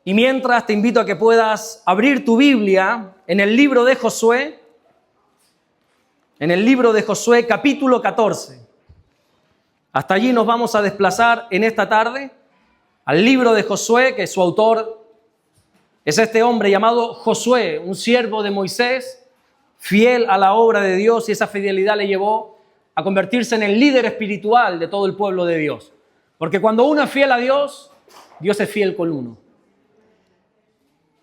Y mientras te invito a que puedas abrir tu Biblia en el libro de Josué, capítulo 14. Hasta allí nos vamos a desplazar en esta tarde, al libro de Josué, que su autor es este hombre llamado Josué, un siervo de Moisés, fiel a la obra de Dios, y esa fidelidad le llevó a convertirse en el líder espiritual de todo el pueblo de Dios. Porque cuando uno es fiel a Dios, Dios es fiel con uno.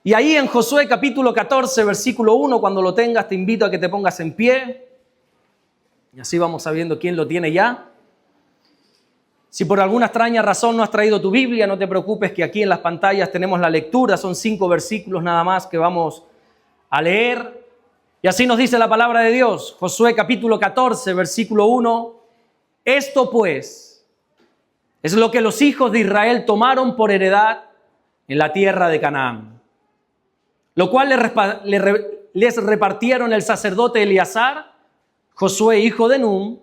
Y ahí en Josué capítulo 14, versículo 1, cuando lo tengas, te invito a que te pongas en pie. Y así vamos sabiendo quién lo tiene ya. Si por alguna extraña razón no has traído tu Biblia, no te preocupes, que aquí en las pantallas tenemos la lectura. Son 5 versículos nada más que vamos a leer. Y así nos dice la palabra de Dios. Josué capítulo 14, versículo 1. Esto pues es lo que los hijos de Israel tomaron por heredad en la tierra de Canaán, lo cual les repartieron el sacerdote Eleazar, Josué hijo de Nun,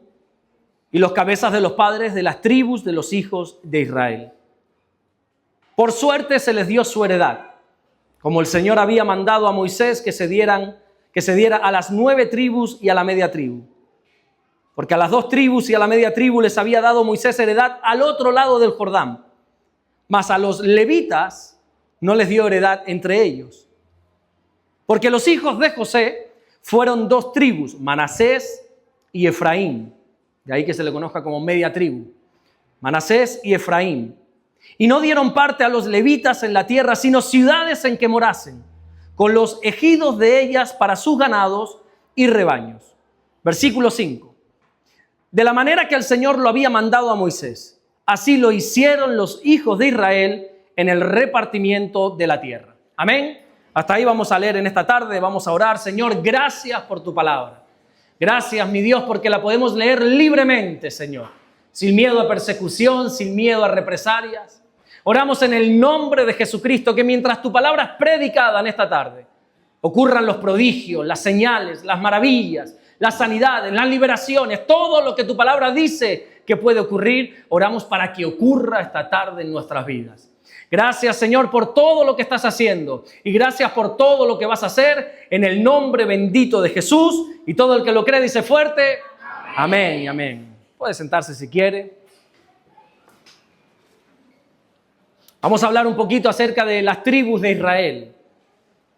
y los cabezas de los padres de las tribus de los hijos de Israel. Por suerte se les dio su heredad, como el Señor había mandado a Moisés que se diera a las 9 tribus y a la media tribu. Porque a las 2 tribus y a la media tribu les había dado Moisés heredad al otro lado del Jordán, mas a los levitas no les dio heredad entre ellos. Porque los hijos de José fueron 2 tribus, Manasés y Efraín. De ahí que se le conozca como media tribu. Manasés y Efraín. Y no dieron parte a los levitas en la tierra, sino ciudades en que morasen, con los ejidos de ellas para sus ganados y rebaños. Versículo 5. De la manera que el Señor lo había mandado a Moisés, así lo hicieron los hijos de Israel en el repartimiento de la tierra. Amén. Hasta ahí vamos a leer en esta tarde, vamos a orar. Señor, gracias por tu palabra. Gracias, mi Dios, porque la podemos leer libremente, Señor, sin miedo a persecución, sin miedo a represalias. Oramos en el nombre de Jesucristo, que mientras tu palabra es predicada en esta tarde, ocurran los prodigios, las señales, las maravillas, las sanidades, las liberaciones, todo lo que tu palabra dice que puede ocurrir. Oramos para que ocurra esta tarde en nuestras vidas. Gracias, Señor, por todo lo que estás haciendo, y gracias por todo lo que vas a hacer en el nombre bendito de Jesús. Y todo el que lo cree dice fuerte, amén y amén. Puede sentarse si quiere. Vamos a hablar un poquito acerca de las tribus de Israel.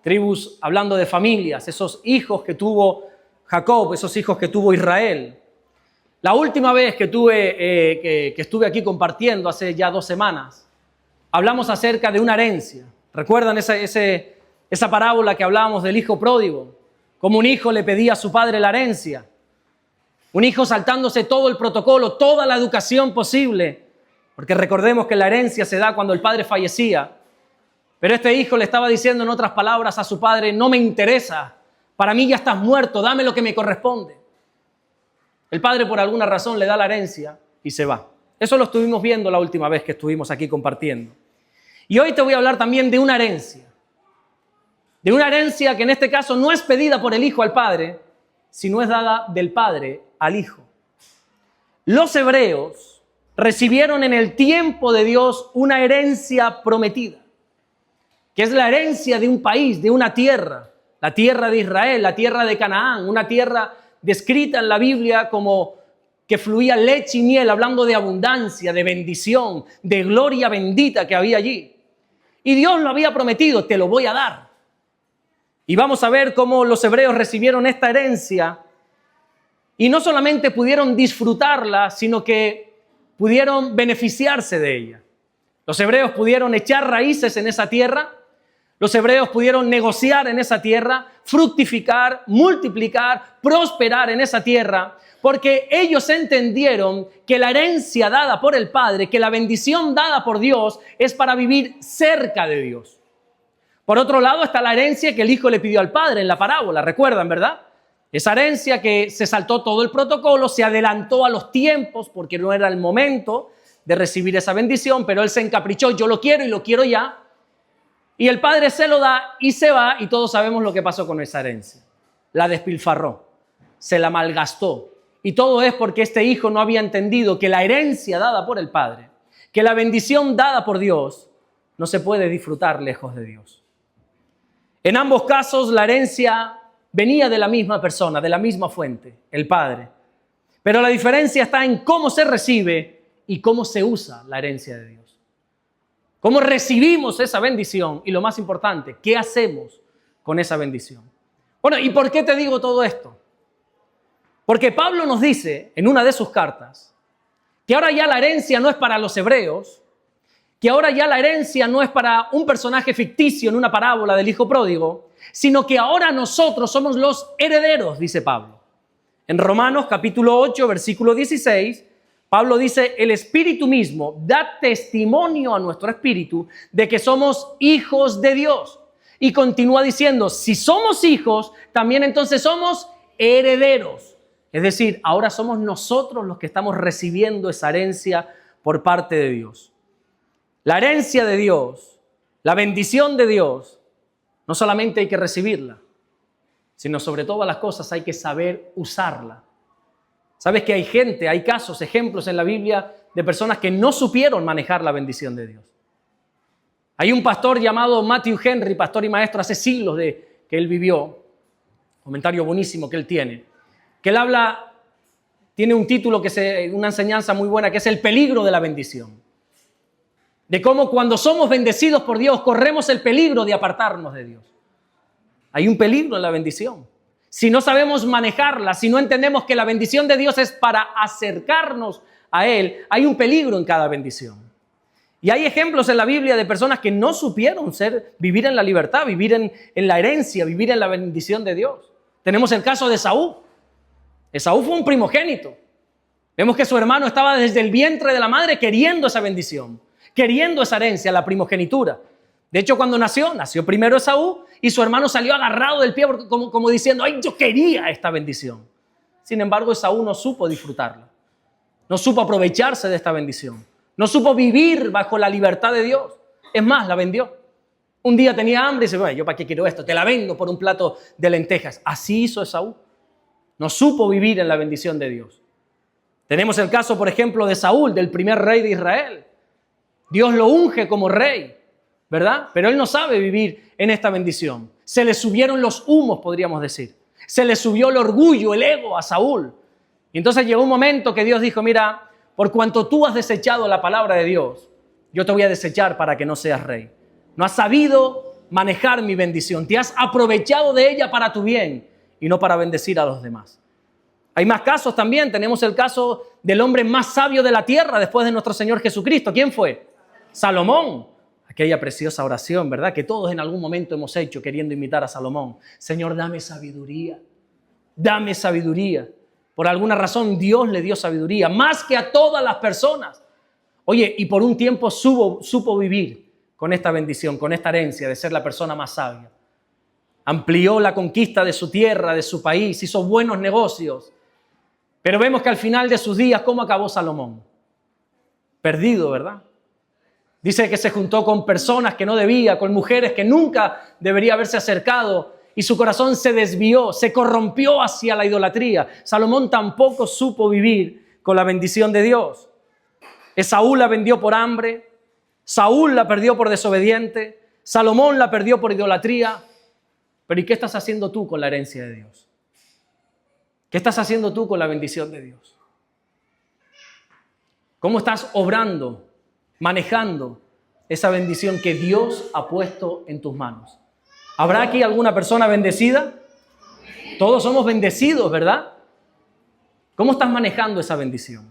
Tribus hablando de familias, esos hijos que tuvo Jacob, esos hijos que tuvo Israel. La última vez que estuve aquí compartiendo, hace ya 2 semanas, hablamos acerca de una herencia. ¿Recuerdan esa parábola que hablábamos del hijo pródigo? Como un hijo le pedía a su padre la herencia. Un hijo saltándose todo el protocolo, toda la educación posible. Porque recordemos que la herencia se da cuando el padre fallecía. Pero este hijo le estaba diciendo en otras palabras a su padre: no me interesa, para mí ya estás muerto, dame lo que me corresponde. El padre por alguna razón le da la herencia y se va. Eso lo estuvimos viendo la última vez que estuvimos aquí compartiendo. Y hoy te voy a hablar también de una herencia. De una herencia que en este caso no es pedida por el hijo al padre, sino es dada del padre al hijo. Los hebreos recibieron en el tiempo de Dios una herencia prometida, que es la herencia de un país, de una tierra, la tierra de Israel, la tierra de Canaán, una tierra descrita en la Biblia como que fluía leche y miel, hablando de abundancia, de bendición, de gloria bendita que había allí. Y Dios lo había prometido: te lo voy a dar. Y vamos a ver cómo los hebreos recibieron esta herencia y no solamente pudieron disfrutarla, sino que pudieron beneficiarse de ella. Los hebreos pudieron echar raíces en esa tierra. Los hebreos pudieron negociar en esa tierra, fructificar, multiplicar, prosperar en esa tierra, porque ellos entendieron que la herencia dada por el Padre, que la bendición dada por Dios, es para vivir cerca de Dios. Por otro lado está la herencia que el hijo le pidió al Padre en la parábola, ¿recuerdan, verdad? Esa herencia que se saltó todo el protocolo, se adelantó a los tiempos porque no era el momento de recibir esa bendición, pero él se encaprichó: yo lo quiero y lo quiero ya. Y el padre se lo da y se va, y todos sabemos lo que pasó con esa herencia. La despilfarró, se la malgastó. Y todo es porque este hijo no había entendido que la herencia dada por el Padre, que la bendición dada por Dios, no se puede disfrutar lejos de Dios. En ambos casos, la herencia venía de la misma persona, de la misma fuente, el Padre. Pero la diferencia está en cómo se recibe y cómo se usa la herencia de Dios. Cómo recibimos esa bendición y, lo más importante, ¿qué hacemos con esa bendición? Bueno, ¿y por qué te digo todo esto? Porque Pablo nos dice en una de sus cartas que ahora ya la herencia no es para los hebreos, que ahora ya la herencia no es para un personaje ficticio en una parábola del hijo pródigo, sino que ahora nosotros somos los herederos, dice Pablo. En Romanos capítulo 8, versículo 16, Pablo dice, el Espíritu mismo da testimonio a nuestro espíritu de que somos hijos de Dios. Y continúa diciendo, si somos hijos, también entonces somos herederos. Es decir, ahora somos nosotros los que estamos recibiendo esa herencia por parte de Dios. La herencia de Dios, la bendición de Dios, no solamente hay que recibirla, sino sobre todas las cosas hay que saber usarla. ¿Sabes que hay gente, hay casos, ejemplos en la Biblia de personas que no supieron manejar la bendición de Dios? Hay un pastor llamado Matthew Henry, pastor y maestro, hace siglos que él vivió, comentario buenísimo que él tiene, que él habla, tiene un título, una enseñanza muy buena, que es el peligro de la bendición. De cómo cuando somos bendecidos por Dios, corremos el peligro de apartarnos de Dios. Hay un peligro en la bendición. Si no sabemos manejarla, si no entendemos que la bendición de Dios es para acercarnos a Él, hay un peligro en cada bendición. Y hay ejemplos en la Biblia de personas que no supieron vivir en la libertad, vivir en la herencia, vivir en la bendición de Dios. Tenemos el caso de Esaú. Esaú fue un primogénito. Vemos que su hermano estaba desde el vientre de la madre queriendo esa bendición, queriendo esa herencia, la primogenitura. De hecho, cuando nació primero Esaú y su hermano salió agarrado del pie como diciendo, ¡ay, yo quería esta bendición! Sin embargo, Esaú no supo disfrutarla, no supo aprovecharse de esta bendición, no supo vivir bajo la libertad de Dios. Es más, la vendió. Un día tenía hambre y dice, bueno, ¿yo para qué quiero esto? Te la vendo por un plato de lentejas. Así hizo Esaú. No supo vivir en la bendición de Dios. Tenemos el caso, por ejemplo, de Saúl, del primer rey de Israel. Dios lo unge como rey, ¿verdad? Pero él no sabe vivir en esta bendición. Se le subieron los humos, podríamos decir. Se le subió el orgullo, el ego a Saúl. Y entonces llegó un momento que Dios dijo, mira, por cuanto tú has desechado la palabra de Dios, yo te voy a desechar para que no seas rey. No has sabido manejar mi bendición. Te has aprovechado de ella para tu bien y no para bendecir a los demás. Hay más casos también. Tenemos el caso del hombre más sabio de la tierra después de nuestro Señor Jesucristo. ¿Quién fue? Salomón. Aquella preciosa oración, ¿verdad? Que todos en algún momento hemos hecho queriendo imitar a Salomón. Señor, dame sabiduría. Dame sabiduría. Por alguna razón Dios le dio sabiduría, más que a todas las personas. Oye, y por un tiempo supo vivir con esta bendición, con esta herencia de ser la persona más sabia. Amplió la conquista de su tierra, de su país, hizo buenos negocios. Pero vemos que al final de sus días, ¿cómo acabó Salomón? Perdido, ¿verdad? Dice que se juntó con personas que no debía, con mujeres que nunca debería haberse acercado, y su corazón se desvió, se corrompió hacia la idolatría. Salomón tampoco supo vivir con la bendición de Dios. Esaú la vendió por hambre, Saúl la perdió por desobediente, Salomón la perdió por idolatría. Pero ¿y qué estás haciendo tú con la herencia de Dios? ¿Qué estás haciendo tú con la bendición de Dios? ¿Cómo estás obrando, manejando esa bendición que Dios ha puesto en tus manos? ¿Habrá aquí alguna persona bendecida? Todos somos bendecidos, ¿verdad? ¿Cómo estás manejando esa bendición?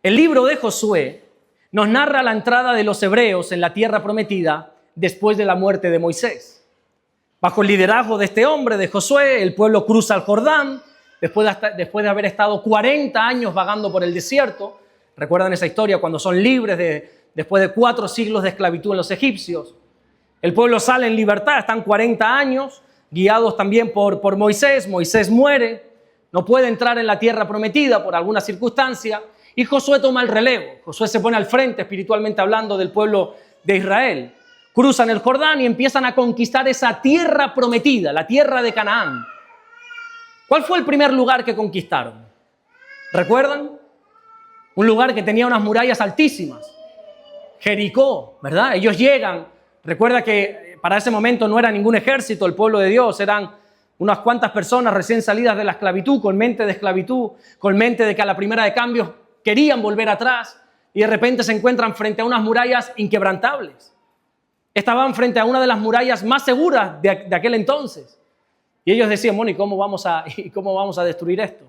El libro de Josué nos narra la entrada de los hebreos en la tierra prometida después de la muerte de Moisés. Bajo el liderazgo de este hombre, de Josué, el pueblo cruza el Jordán, después de haber estado 40 años vagando por el desierto. ¿Recuerdan esa historia cuando son libres después de 4 siglos de esclavitud en los egipcios? El pueblo sale en libertad, están 40 años, guiados también por Moisés. Moisés muere, no puede entrar en la tierra prometida por alguna circunstancia, y Josué toma el relevo. Josué se pone al frente, espiritualmente hablando, del pueblo de Israel. Cruzan el Jordán y empiezan a conquistar esa tierra prometida, la tierra de Canaán. ¿Cuál fue el primer lugar que conquistaron? ¿Recuerdan? Un lugar que tenía unas murallas altísimas. Jericó, ¿verdad? Ellos llegan. Recuerda que para ese momento no era ningún ejército el pueblo de Dios, eran unas cuantas personas recién salidas de la esclavitud, con mente de esclavitud, con mente de que a la primera de cambio querían volver atrás y de repente se encuentran frente a unas murallas inquebrantables. Estaban frente a una de las murallas más seguras de aquel entonces. Y ellos decían, bueno, ¿y cómo vamos a destruir esto?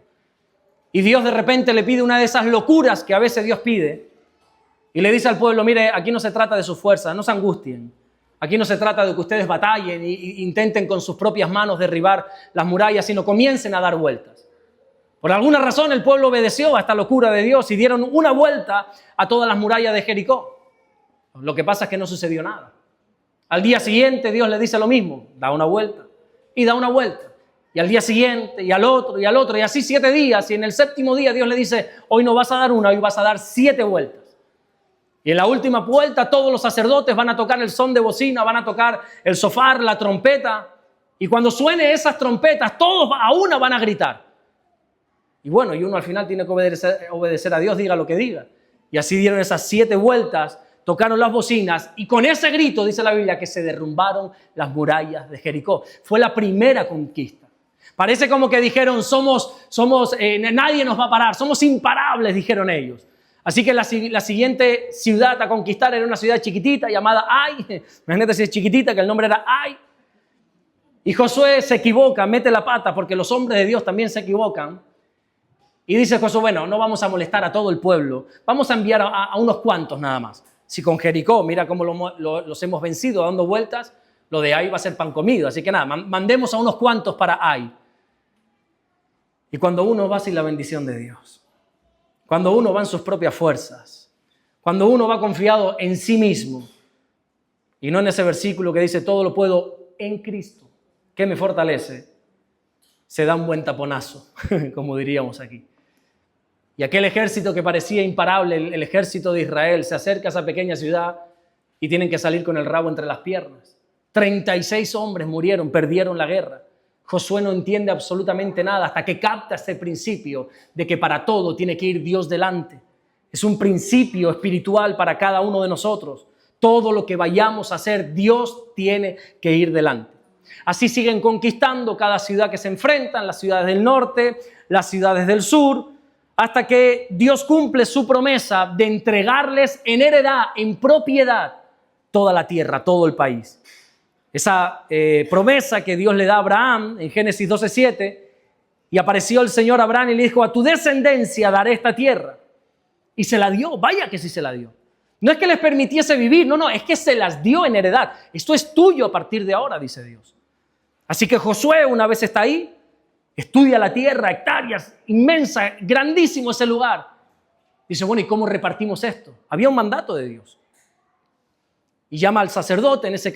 Y Dios de repente le pide una de esas locuras que a veces Dios pide y le dice al pueblo, mire, aquí no se trata de sus fuerzas, no se angustien. Aquí no se trata de que ustedes batallen e intenten con sus propias manos derribar las murallas, sino comiencen a dar vueltas. Por alguna razón el pueblo obedeció a esta locura de Dios y dieron una vuelta a todas las murallas de Jericó. Lo que pasa es que no sucedió nada. Al día siguiente Dios le dice lo mismo, da una vuelta y da una vuelta. Y al día siguiente y al otro y al otro y así 7 días. Y en el 7º día Dios le dice, hoy no vas a dar una, hoy vas a dar 7 vueltas. Y en la última vuelta todos los sacerdotes van a tocar el son de bocina, van a tocar el shofar, la trompeta. Y cuando suene esas trompetas, todos a una van a gritar. Y bueno, y uno al final tiene que obedecer a Dios, diga lo que diga. Y así dieron esas 7 vueltas, tocaron las bocinas y con ese grito, dice la Biblia, que se derrumbaron las murallas de Jericó. Fue la primera conquista. Parece como que dijeron, nadie nos va a parar, somos imparables, dijeron ellos. Así que la siguiente ciudad a conquistar era una ciudad chiquitita llamada Ai. Imagínate si es chiquitita, que el nombre era Ai. Y Josué se equivoca, mete la pata, porque los hombres de Dios también se equivocan. Y dice Josué, bueno, no vamos a molestar a todo el pueblo, vamos a enviar a unos cuantos nada más. Si con Jericó, mira cómo los hemos vencido dando vueltas, lo de Ai va a ser pan comido. Así que nada, mandemos a unos cuantos para Ai. Y cuando uno va sin la bendición de Dios, cuando uno va en sus propias fuerzas, cuando uno va confiado en sí mismo, y no en ese versículo que dice, todo lo puedo en Cristo, que me fortalece, se da un buen taponazo, como diríamos aquí. Y aquel ejército que parecía imparable, el ejército de Israel, se acerca a esa pequeña ciudad y tienen que salir con el rabo entre las piernas. 36 hombres murieron, perdieron la guerra. Josué no entiende absolutamente nada hasta que capta este principio de que para todo tiene que ir Dios delante. Es un principio espiritual para cada uno de nosotros. Todo lo que vayamos a hacer, Dios tiene que ir delante. Así siguen conquistando cada ciudad que se enfrentan, las ciudades del norte, las ciudades del sur, hasta que Dios cumple su promesa de entregarles en heredad, en propiedad, toda la tierra, todo el país. Esa promesa que Dios le da a Abraham en Génesis 12:7, y apareció el Señor a Abraham y le dijo, a tu descendencia daré esta tierra. Y se la dio, vaya que sí se la dio. No es que les permitiese vivir, no, es que se las dio en heredad. Esto es tuyo a partir de ahora, dice Dios. Así que Josué, una vez está ahí, estudia la tierra, hectáreas, inmensa, grandísimo ese lugar. Dice, bueno, ¿y cómo repartimos esto? Había un mandato de Dios. Y llama al sacerdote, en ese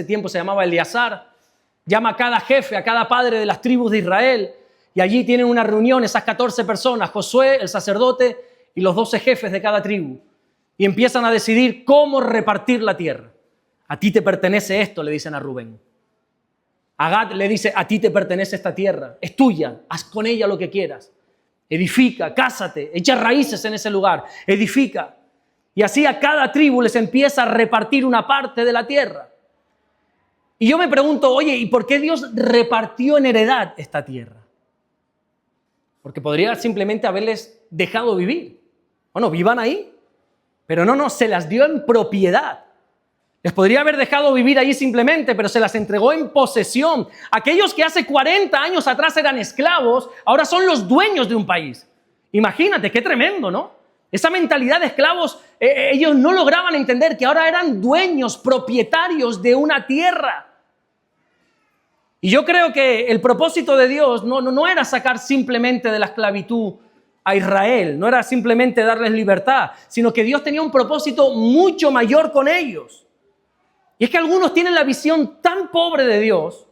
tiempo se llamaba Eleazar, llama a cada jefe, a cada padre de las tribus de Israel, y allí tienen una reunión, esas 14 personas, Josué, el sacerdote y los 12 jefes de cada tribu, y empiezan a decidir cómo repartir la tierra. A ti te pertenece esto, le dicen a Rubén. A Gad le dice, a ti te pertenece esta tierra, es tuya, haz con ella lo que quieras. Edifica, cásate, echa raíces en ese lugar, edifica. Y así a cada tribu les empieza a repartir una parte de la tierra. Y yo me pregunto, oye, ¿y por qué Dios repartió en heredad esta tierra? Porque podría simplemente haberles dejado vivir. Bueno, vivan ahí. Pero no, se las dio en propiedad. Les podría haber dejado vivir ahí simplemente, pero se las entregó en posesión. Aquellos que hace 40 años atrás eran esclavos, ahora son los dueños de un país. Imagínate, qué tremendo, ¿no? Esa mentalidad de esclavos, ellos no lograban entender que ahora eran dueños, propietarios de una tierra. Y yo creo que el propósito de Dios no era sacar simplemente de la esclavitud a Israel, no era simplemente darles libertad, sino que Dios tenía un propósito mucho mayor con ellos. Y es que algunos tienen la visión tan pobre de Dios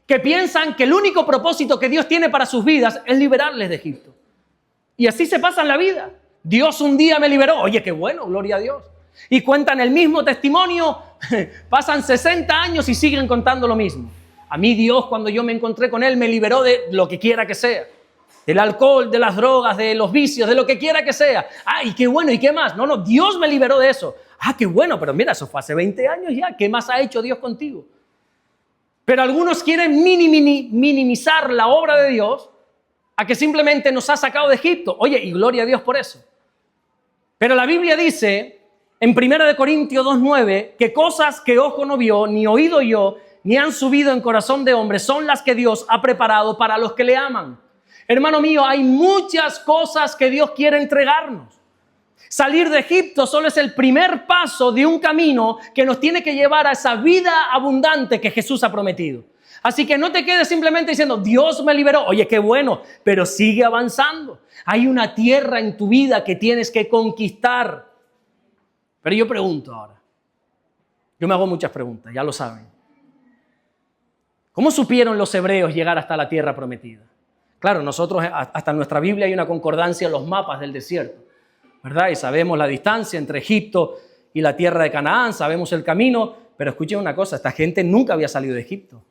que piensan que el único propósito que Dios tiene para sus vidas es liberarles de Egipto. Y así se pasan la vida. Dios un día me liberó. Oye, qué bueno, gloria a Dios. Y cuentan el mismo testimonio, pasan 60 años y siguen contando lo mismo. A mí Dios, cuando yo me encontré con Él, me liberó de lo que quiera que sea. del alcohol, de las drogas, de los vicios, de lo que quiera que sea. Y qué bueno, ¿y qué más? No, Dios me liberó de eso. Qué bueno, pero mira, eso fue hace 20 años ya. ¿Qué más ha hecho Dios contigo? Pero algunos quieren minimizar la obra de Dios a que simplemente nos ha sacado de Egipto. Oye, y gloria a Dios por eso. Pero la Biblia dice en 1 Corintios 2:9 que cosas que ojo no vio, ni oído yo, ni han subido en corazón de hombre, son las que Dios ha preparado para los que le aman. Hermano mío, hay muchas cosas que Dios quiere entregarnos. Salir de Egipto solo es el primer paso de un camino que nos tiene que llevar a esa vida abundante que Jesús ha prometido. Así que no te quedes simplemente diciendo, Dios me liberó. Oye, qué bueno, pero sigue avanzando. Hay una tierra en tu vida que tienes que conquistar. Pero yo pregunto ahora. Yo me hago muchas preguntas, ya lo saben. ¿Cómo supieron los hebreos llegar hasta la tierra prometida? Claro, nosotros hasta en nuestra Biblia hay una concordancia en los mapas del desierto, ¿verdad? Y sabemos la distancia entre Egipto y la tierra de Canaán, sabemos el camino, pero escuchen una cosa, esta gente nunca había salido de Egipto.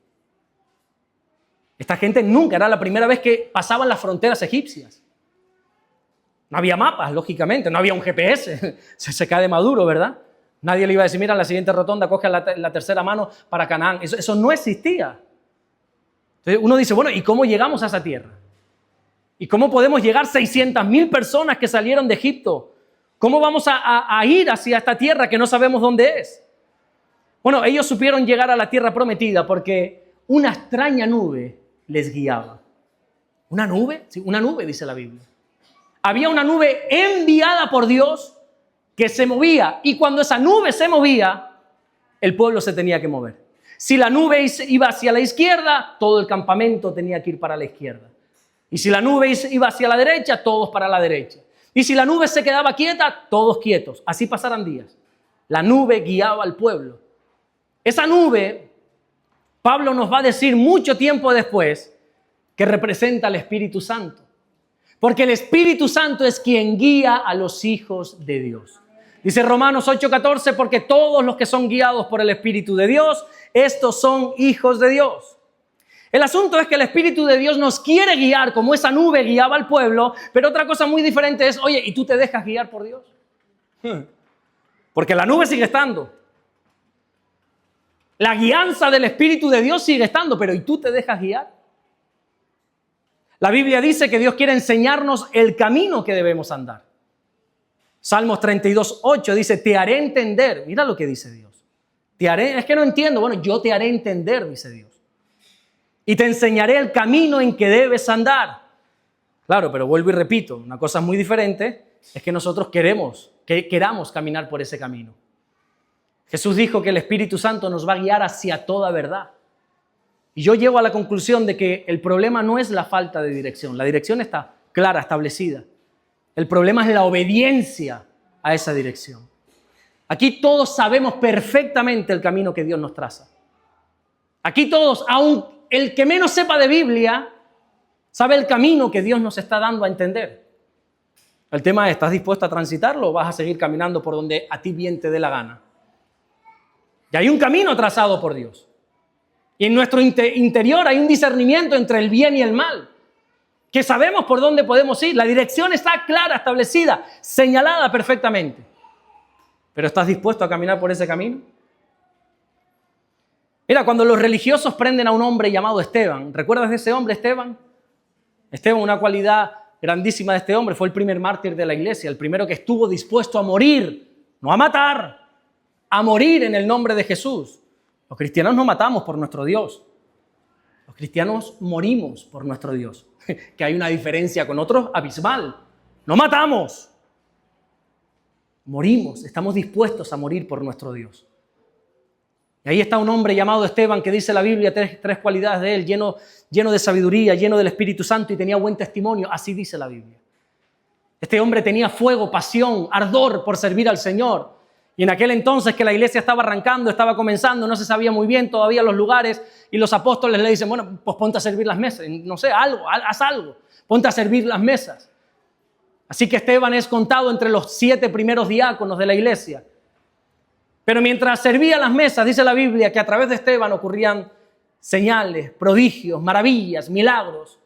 Esta gente nunca, era la primera vez que pasaban las fronteras egipcias. No había mapas, lógicamente, no había un GPS, se cae de Maduro, ¿verdad? Nadie le iba a decir, mira, en la siguiente rotonda coge la tercera mano para Canaán. Eso no existía. Entonces uno dice, bueno, ¿y cómo llegamos a esa tierra? ¿Y cómo podemos llegar 600,000 personas que salieron de Egipto? ¿Cómo vamos a ir hacia esta tierra que no sabemos dónde es? Bueno, ellos supieron llegar a la tierra prometida porque una extraña nube les guiaba. ¿Una nube? Sí, una nube, dice la Biblia. Había una nube enviada por Dios que se movía, y cuando esa nube se movía, el pueblo se tenía que mover. Si la nube iba hacia la izquierda, todo el campamento tenía que ir para la izquierda. Y si la nube iba hacia la derecha, todos para la derecha. Y si la nube se quedaba quieta, todos quietos. Así pasaran días. La nube guiaba al pueblo. Esa nube, Pablo nos va a decir mucho tiempo después, que representa al Espíritu Santo. Porque el Espíritu Santo es quien guía a los hijos de Dios. Dice Romanos 8:14, porque todos los que son guiados por el Espíritu de Dios, estos son hijos de Dios. El asunto es que el Espíritu de Dios nos quiere guiar como esa nube guiaba al pueblo, pero otra cosa muy diferente es, oye, ¿y tú te dejas guiar por Dios? Porque la nube sigue estando. La guianza del Espíritu de Dios sigue estando, pero ¿y tú te dejas guiar? La Biblia dice que Dios quiere enseñarnos el camino que debemos andar. Salmos 32:8 dice, te haré entender. Mira lo que dice Dios. Es que no entiendo. Bueno, yo te haré entender, dice Dios. Y te enseñaré el camino en que debes andar. Claro, pero vuelvo y repito, una cosa muy diferente es que nosotros queramos caminar por ese camino. Jesús dijo que el Espíritu Santo nos va a guiar hacia toda verdad. Y yo llego a la conclusión de que el problema no es la falta de dirección. La dirección está clara, establecida. El problema es la obediencia a esa dirección. Aquí todos sabemos perfectamente el camino que Dios nos traza. Aquí todos, aun el que menos sepa de Biblia, sabe el camino que Dios nos está dando a entender. El tema es, ¿estás dispuesto a transitarlo o vas a seguir caminando por donde a ti bien te dé la gana? Y hay un camino trazado por Dios. Y en nuestro interior hay un discernimiento entre el bien y el mal, que sabemos por dónde podemos ir. La dirección está clara, establecida, señalada perfectamente. ¿Pero estás dispuesto a caminar por ese camino? Mira, cuando los religiosos prenden a un hombre llamado Esteban, ¿recuerdas de ese hombre, Esteban? Esteban, una cualidad grandísima de este hombre, fue el primer mártir de la iglesia, el primero que estuvo dispuesto a morir, no a matar, a morir en el nombre de Jesús. Los cristianos no matamos por nuestro Dios. Los cristianos morimos por nuestro Dios. Que hay una diferencia con otros abismal. No matamos. Morimos. Estamos dispuestos a morir por nuestro Dios. Y ahí está un hombre llamado Esteban que dice la Biblia tres cualidades de él, lleno de sabiduría, lleno del Espíritu Santo y tenía buen testimonio. Así dice la Biblia. Este hombre tenía fuego, pasión, ardor por servir al Señor. Y en aquel entonces que la iglesia estaba arrancando, estaba comenzando, no se sabía muy bien todavía los lugares, y los apóstoles le dicen, bueno, pues ponte a servir las mesas, no sé, haz algo, ponte a servir las mesas. Así que Esteban es contado entre los 7 primeros diáconos de la iglesia. Pero mientras servía las mesas, dice la Biblia que a través de Esteban ocurrían señales, prodigios, maravillas, milagros.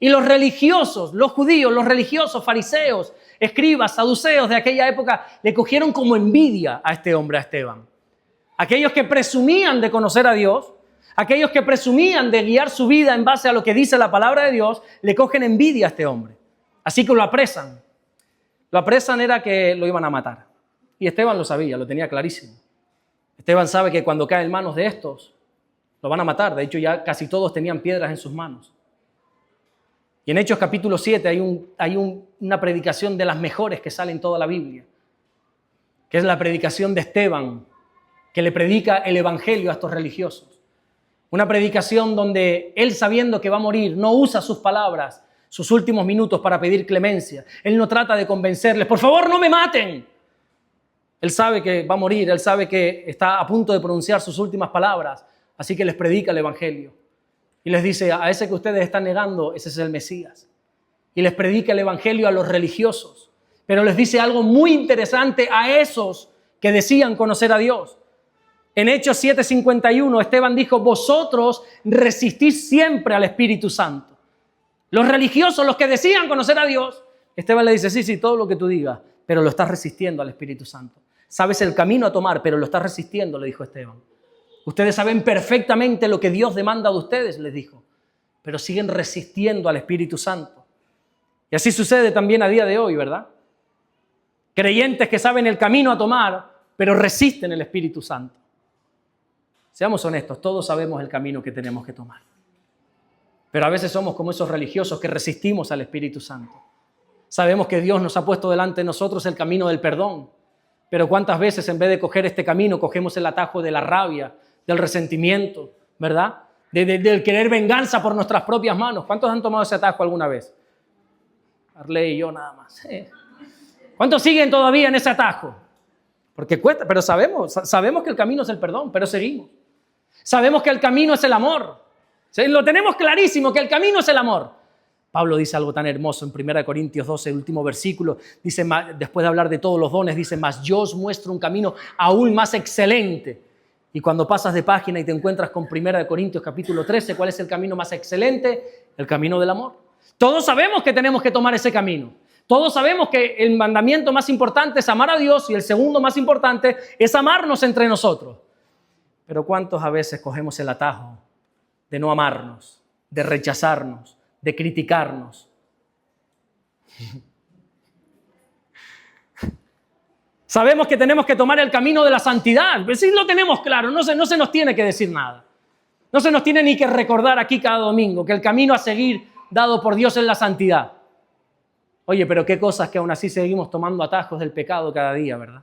Y los religiosos, los judíos, los religiosos, fariseos, escribas, saduceos de aquella época, le cogieron como envidia a este hombre, a Esteban. Aquellos que presumían de conocer a Dios, aquellos que presumían de guiar su vida en base a lo que dice la palabra de Dios, le cogen envidia a este hombre. Así que lo apresan. Lo apresan era que lo iban a matar. Y Esteban lo sabía, lo tenía clarísimo. Esteban sabe que cuando cae en manos de estos, lo van a matar. De hecho, ya casi todos tenían piedras en sus manos. Y en Hechos capítulo 7 hay una predicación de las mejores que sale en toda la Biblia, que es la predicación de Esteban, que le predica el evangelio a estos religiosos. Una predicación donde él, sabiendo que va a morir, no usa sus palabras, sus últimos minutos para pedir clemencia. Él no trata de convencerles, por favor no me maten. Él sabe que va a morir, él sabe que está a punto de pronunciar sus últimas palabras, así que les predica el evangelio. Y les dice, a ese que ustedes están negando, ese es el Mesías. Y les predica el evangelio a los religiosos. Pero les dice algo muy interesante a esos que decían conocer a Dios. En Hechos 7:51, Esteban dijo, vosotros resistís siempre al Espíritu Santo. Los religiosos, los que decían conocer a Dios, Esteban le dice, sí, todo lo que tú digas, pero lo estás resistiendo al Espíritu Santo. Sabes el camino a tomar, pero lo estás resistiendo, le dijo Esteban. Ustedes saben perfectamente lo que Dios demanda de ustedes, les dijo, pero siguen resistiendo al Espíritu Santo. Y así sucede también a día de hoy, ¿verdad? Creyentes que saben el camino a tomar, pero resisten el Espíritu Santo. Seamos honestos, todos sabemos el camino que tenemos que tomar. Pero a veces somos como esos religiosos que resistimos al Espíritu Santo. Sabemos que Dios nos ha puesto delante de nosotros el camino del perdón. Pero ¿cuántas veces en vez de coger este camino, cogemos el atajo de la rabia, del resentimiento, ¿verdad? Del querer venganza por nuestras propias manos? ¿Cuántos han tomado ese atajo alguna vez? Arley y yo nada más. ¿Cuántos siguen todavía en ese atajo? Porque cuesta, pero sabemos que el camino es el perdón, pero seguimos. Sabemos que el camino es el amor. ¿Sí? Lo tenemos clarísimo, que el camino es el amor. Pablo dice algo tan hermoso en 1 Corintios 12, el último versículo. Dice, después de hablar de todos los dones, dice, mas yo os muestro un camino aún más excelente. Y cuando pasas de página y te encuentras con 1 Corintios capítulo 13, ¿cuál es el camino más excelente? El camino del amor. Todos sabemos que tenemos que tomar ese camino. Todos sabemos que el mandamiento más importante es amar a Dios y el segundo más importante es amarnos entre nosotros. Pero ¿cuántos a veces cogemos el atajo de no amarnos, de rechazarnos, de criticarnos? Sabemos que tenemos que tomar el camino de la santidad. Pues sí, lo tenemos claro, no se nos tiene que decir nada. No se nos tiene ni que recordar aquí cada domingo que el camino a seguir dado por Dios es la santidad. Oye, pero qué cosas que aún así seguimos tomando atajos del pecado cada día, ¿verdad?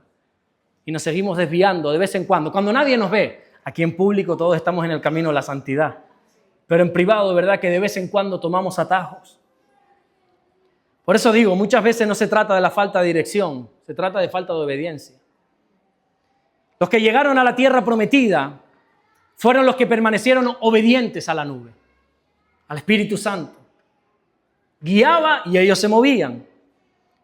Y nos seguimos desviando de vez en cuando nadie nos ve. Aquí en público todos estamos en el camino de la santidad. Pero en privado, ¿verdad? Que de vez en cuando tomamos atajos. Por eso digo, muchas veces no se trata de la falta de dirección, se trata de falta de obediencia. Los que llegaron a la tierra prometida fueron los que permanecieron obedientes a la nube, al Espíritu Santo. Guiaba y ellos se movían.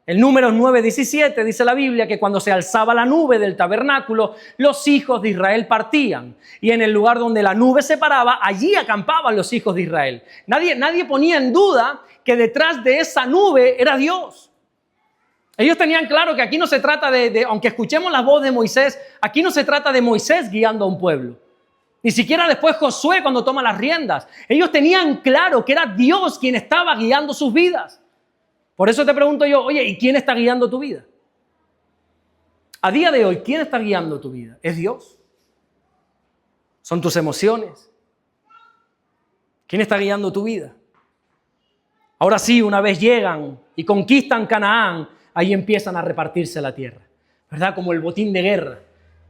En Números 9:17 dice la Biblia que cuando se alzaba la nube del tabernáculo, los hijos de Israel partían. Y en el lugar donde la nube se paraba, allí acampaban los hijos de Israel. Nadie ponía en duda que detrás de esa nube era Dios. Ellos tenían claro que aquí no se trata aunque escuchemos la voz de Moisés, aquí no se trata de Moisés guiando a un pueblo. Ni siquiera después Josué cuando toma las riendas. Ellos tenían claro que era Dios quien estaba guiando sus vidas. Por eso te pregunto yo, oye, ¿y quién está guiando tu vida? A día de hoy, ¿quién está guiando tu vida? ¿Es Dios? ¿Son tus emociones? ¿Quién está guiando tu vida? Ahora sí, una vez llegan y conquistan Canaán, ahí empiezan a repartirse la tierra, ¿verdad? Como el botín de guerra.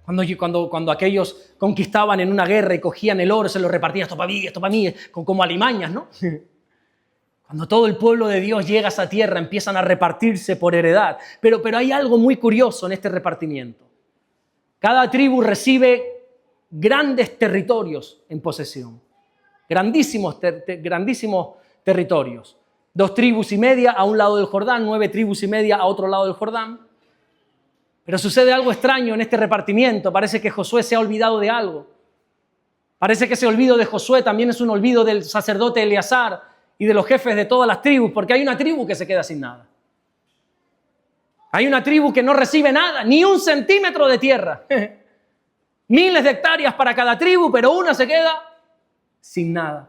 Cuando aquellos conquistaban en una guerra y cogían el oro, se lo repartían, esto para mí, como alimañas, ¿no? Cuando todo el pueblo de Dios llega a esa tierra, empiezan a repartirse por heredad. Pero hay algo muy curioso en este repartimiento. Cada tribu recibe grandes territorios en posesión. Grandísimos territorios. 2,5 tribus a un lado del Jordán, 9,5 tribus a otro lado del Jordán. Pero sucede algo extraño en este repartimiento. Parece que Josué se ha olvidado de algo. Parece que ese olvido de Josué también es un olvido del sacerdote Eleazar y de los jefes de todas las tribus, porque hay una tribu que se queda sin nada. Hay una tribu que no recibe nada, ni un centímetro de tierra. Miles de hectáreas para cada tribu, pero una se queda sin nada.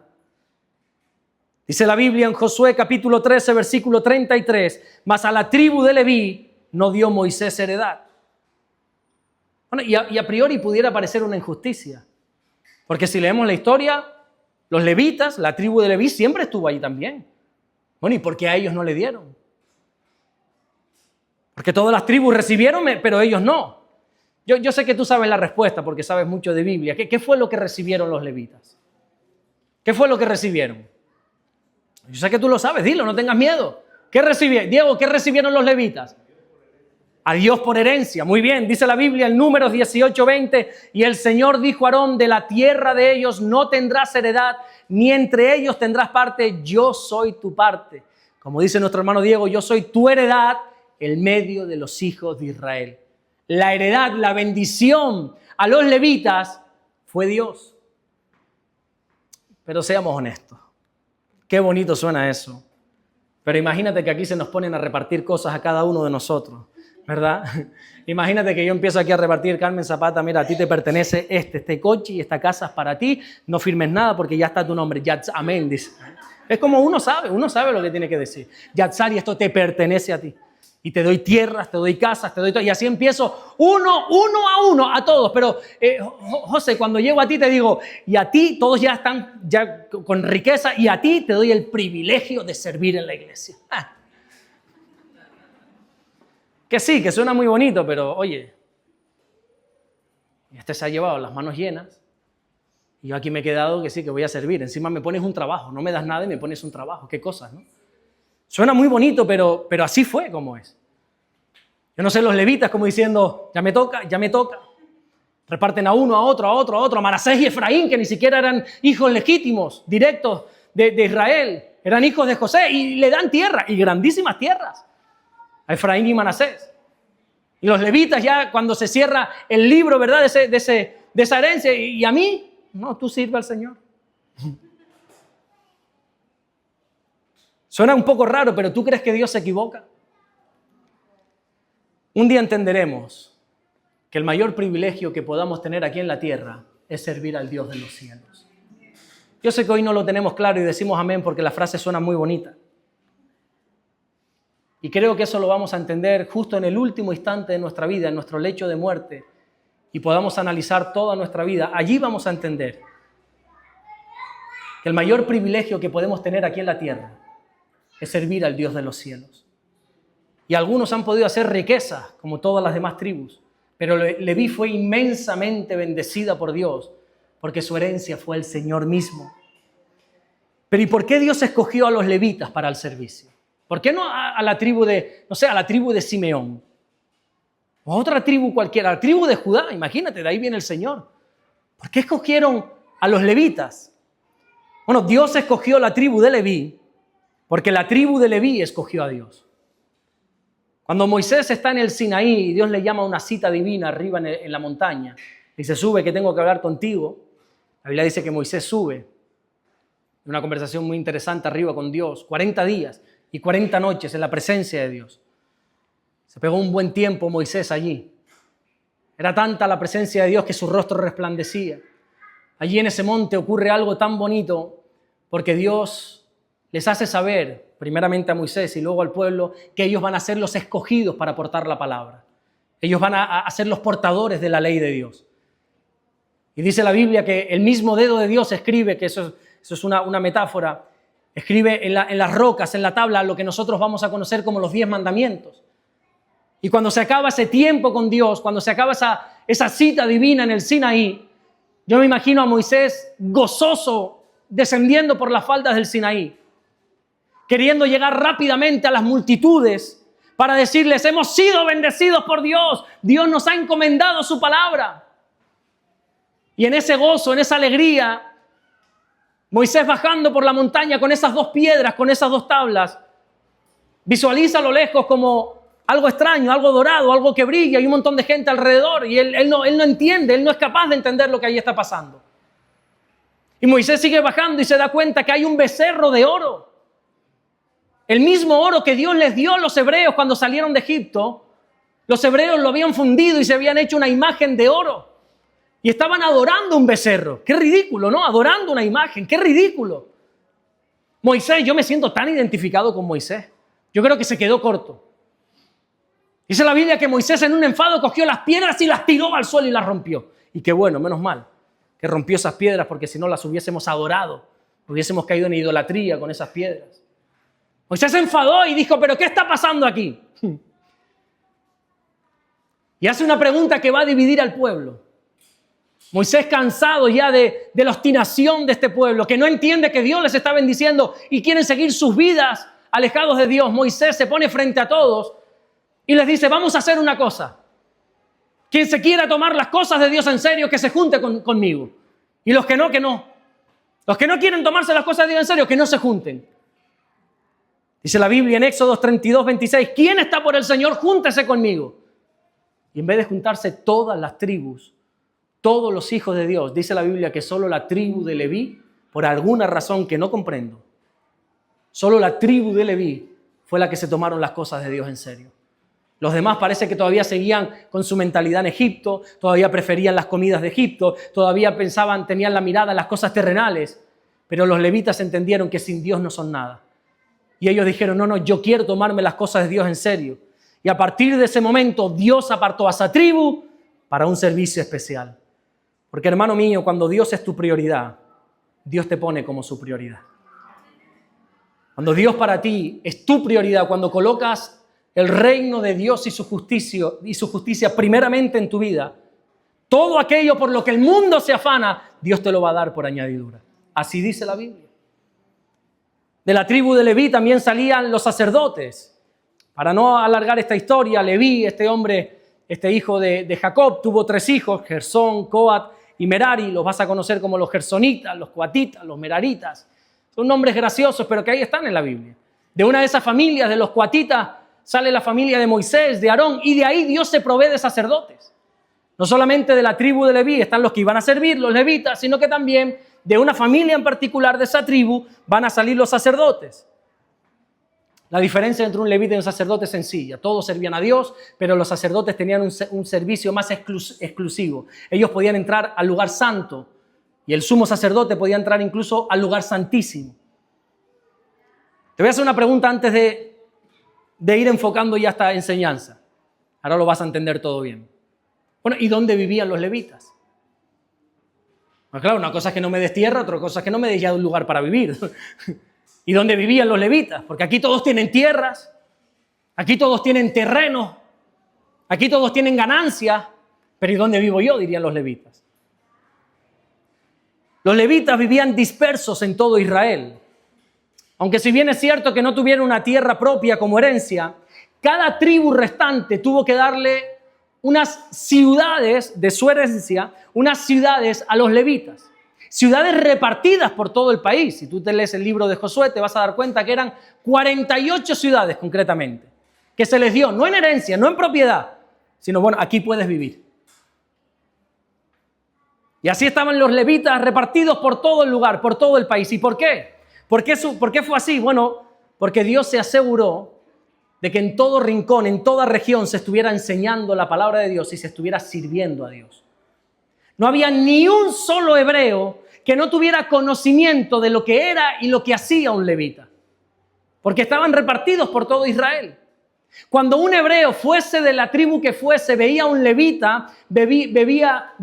Dice la Biblia en Josué capítulo 13, versículo 33, mas a la tribu de Leví no dio Moisés heredad. Bueno, y a priori pudiera parecer una injusticia, porque si leemos la historia, los levitas, la tribu de Leví siempre estuvo ahí también. Bueno, ¿y por qué a ellos no le dieron? Porque todas las tribus recibieron, pero ellos no. Yo sé que tú sabes la respuesta porque sabes mucho de Biblia. ¿Qué fue lo que recibieron los levitas? ¿Qué fue lo que recibieron? Yo sé que tú lo sabes, dilo, no tengas miedo. ¿Qué recibieron? Diego, ¿qué recibieron los levitas? A Dios por herencia. Muy bien, dice la Biblia en Números 18:20, y el Señor dijo a Aarón, de la tierra de ellos no tendrás heredad, ni entre ellos tendrás parte, yo soy tu parte. Como dice nuestro hermano Diego, yo soy tu heredad, el medio de los hijos de Israel. La heredad, la bendición a los levitas fue Dios. Pero seamos honestos. Qué bonito suena eso. Pero imagínate que aquí se nos ponen a repartir cosas a cada uno de nosotros, ¿verdad? Imagínate que yo empiezo aquí a repartir, Carmen Zapata, mira, a ti te pertenece este coche y esta casa es para ti, no firmes nada porque ya está tu nombre, Yatz, amén, dice. Es como uno sabe lo que tiene que decir. Yatzari, esto te pertenece a ti. Y te doy tierras, te doy casas, te doy todo. Y así empiezo uno a uno a todos. Pero, José, cuando llego a ti te digo, y a ti todos ya están ya con riqueza, y a ti te doy el privilegio de servir en la iglesia. Que sí, que suena muy bonito, pero oye, este se ha llevado las manos llenas. Y yo aquí me he quedado que sí, que voy a servir. Encima me pones un trabajo, no me das nada y me pones un trabajo. Qué cosas, ¿no? Suena muy bonito, pero así fue como es. Yo no sé, los levitas como diciendo, ya me toca. Reparten a uno, a otro, a Manasés y Efraín, que ni siquiera eran hijos legítimos, directos de Israel. Eran hijos de José y le dan tierra, y grandísimas tierras, a Efraín y Manasés. Y los levitas ya cuando se cierra el libro, ¿verdad? De esa herencia, y a mí, no, tú sirve al Señor. Suena un poco raro, pero ¿tú crees que Dios se equivoca? Un día entenderemos que el mayor privilegio que podamos tener aquí en la tierra es servir al Dios de los cielos. Yo sé que hoy no lo tenemos claro y decimos amén porque la frase suena muy bonita. Y creo que eso lo vamos a entender justo en el último instante de nuestra vida, en nuestro lecho de muerte, y podamos analizar toda nuestra vida. Allí vamos a entender que el mayor privilegio que podemos tener aquí en la tierra es servir al Dios de los cielos. Y algunos han podido hacer riquezas, como todas las demás tribus, pero Leví fue inmensamente bendecida por Dios, porque su herencia fue el Señor mismo. Pero ¿y por qué Dios escogió a los levitas para el servicio? ¿Por qué no a la tribu a la tribu de Simeón? O a otra tribu cualquiera, a la tribu de Judá, imagínate, de ahí viene el Señor. ¿Por qué escogieron a los levitas? Bueno, Dios escogió la tribu de Leví, porque la tribu de Leví escogió a Dios. Cuando Moisés está en el Sinaí y Dios le llama a una cita divina arriba en la montaña, dice, sube que tengo que hablar contigo. La Biblia dice que Moisés sube. Una conversación muy interesante arriba con Dios, 40 días y 40 noches en la presencia de Dios. Se pegó un buen tiempo Moisés allí. Era tanta la presencia de Dios que su rostro resplandecía. Allí en ese monte ocurre algo tan bonito porque Dios les hace saber, primeramente a Moisés y luego al pueblo, que ellos van a ser los escogidos para portar la palabra. Ellos van a ser los portadores de la ley de Dios. Y dice la Biblia que el mismo dedo de Dios escribe, que eso es una metáfora, escribe en las rocas, en la tabla, lo que nosotros vamos a conocer como los 10 mandamientos. Y cuando se acaba ese tiempo con Dios, cuando se acaba esa cita divina en el Sinaí, yo me imagino a Moisés gozoso descendiendo por las faldas del Sinaí, queriendo llegar rápidamente a las multitudes para decirles, hemos sido bendecidos por Dios, Dios nos ha encomendado su palabra. Y en ese gozo, en esa alegría, Moisés bajando por la montaña con esas 2 piedras, con esas 2 tablas, visualiza a lo lejos como algo extraño, algo dorado, algo que brilla y un montón de gente alrededor y él no entiende, él no es capaz de entender lo que ahí está pasando. Y Moisés sigue bajando y se da cuenta que hay un becerro de oro. El mismo oro que Dios les dio a los hebreos cuando salieron de Egipto, los hebreos lo habían fundido y se habían hecho una imagen de oro. Y estaban adorando un becerro. Qué ridículo, ¿no? Adorando una imagen. Qué ridículo. Moisés, yo me siento tan identificado con Moisés. Yo creo que se quedó corto. Dice la Biblia que Moisés en un enfado cogió las piedras y las tiró al suelo y las rompió. Y qué bueno, menos mal que rompió esas piedras, porque si no las hubiésemos adorado, hubiésemos caído en idolatría con esas piedras. Moisés se enfadó y dijo, ¿pero qué está pasando aquí? Y hace una pregunta que va a dividir al pueblo. Moisés, cansado ya de la obstinación de este pueblo, que no entiende que Dios les está bendiciendo y quieren seguir sus vidas alejados de Dios, Moisés se pone frente a todos y les dice, vamos a hacer una cosa. Quien se quiera tomar las cosas de Dios en serio, que se junte conmigo. Y los que no, que no. Los que no quieren tomarse las cosas de Dios en serio, que no se junten. Dice la Biblia en Éxodo 32, 26, ¿quién está por el Señor? Júntese conmigo. Y en vez de juntarse todas las tribus, todos los hijos de Dios, dice la Biblia que solo la tribu de Leví, por alguna razón que no comprendo, solo la tribu de Leví fue la que se tomaron las cosas de Dios en serio. Los demás parece que todavía seguían con su mentalidad en Egipto, todavía preferían las comidas de Egipto, todavía pensaban, tenían la mirada en las cosas terrenales, pero los levitas entendieron que sin Dios no son nada. Y ellos dijeron, no, yo quiero tomarme las cosas de Dios en serio. Y a partir de ese momento, Dios apartó a esa tribu para un servicio especial. Porque, hermano mío, cuando Dios es tu prioridad, Dios te pone como su prioridad. Cuando Dios para ti es tu prioridad, cuando colocas el reino de Dios y su justicia primeramente en tu vida, todo aquello por lo que el mundo se afana, Dios te lo va a dar por añadidura. Así dice la Biblia. De la tribu de Leví también salían los sacerdotes. Para no alargar esta historia, Leví, este hombre, este hijo de Jacob, tuvo 3 hijos, Gersón, Coat y Merari. Los vas a conocer como los gersonitas, los coatitas, los meraritas. Son nombres graciosos, pero que ahí están en la Biblia. De una de esas familias, de los coatitas, sale la familia de Moisés, de Aarón, y de ahí Dios se provee de sacerdotes. No solamente de la tribu de Leví están los que iban a servir, los levitas, sino que también de una familia en particular de esa tribu van a salir los sacerdotes. La diferencia entre un levita y un sacerdote es sencilla. Todos servían a Dios, pero los sacerdotes tenían un servicio más exclusivo. Ellos podían entrar al lugar santo y el sumo sacerdote podía entrar incluso al lugar santísimo. Te voy a hacer una pregunta antes de ir enfocando ya esta enseñanza. Ahora lo vas a entender todo bien. Bueno, ¿y dónde vivían los levitas? Pues claro, una cosa es que no me des tierra, otra cosa es que no me des ya un lugar para vivir. ¿Y dónde vivían los levitas? Porque aquí todos tienen tierras, aquí todos tienen terrenos, aquí todos tienen ganancias, pero ¿y dónde vivo yo?, dirían los levitas. Los levitas vivían dispersos en todo Israel. Aunque si bien es cierto que no tuvieron una tierra propia como herencia, cada tribu restante tuvo que darle unas ciudades de su herencia, unas ciudades a los levitas. Ciudades repartidas por todo el país. Si tú te lees el libro de Josué, te vas a dar cuenta que eran 48 ciudades concretamente, que se les dio, no en herencia, no en propiedad, sino bueno, aquí puedes vivir. Y así estaban los levitas repartidos por todo el lugar, por todo el país. ¿Y por qué? ¿Por qué fue así? Bueno, porque Dios se aseguró de que en todo rincón, en toda región se estuviera enseñando la palabra de Dios y se estuviera sirviendo a Dios. No había ni un solo hebreo que no tuviera conocimiento de lo que era y lo que hacía un levita, porque estaban repartidos por todo Israel. Cuando un hebreo fuese de la tribu que fuese, veía a un levita, veía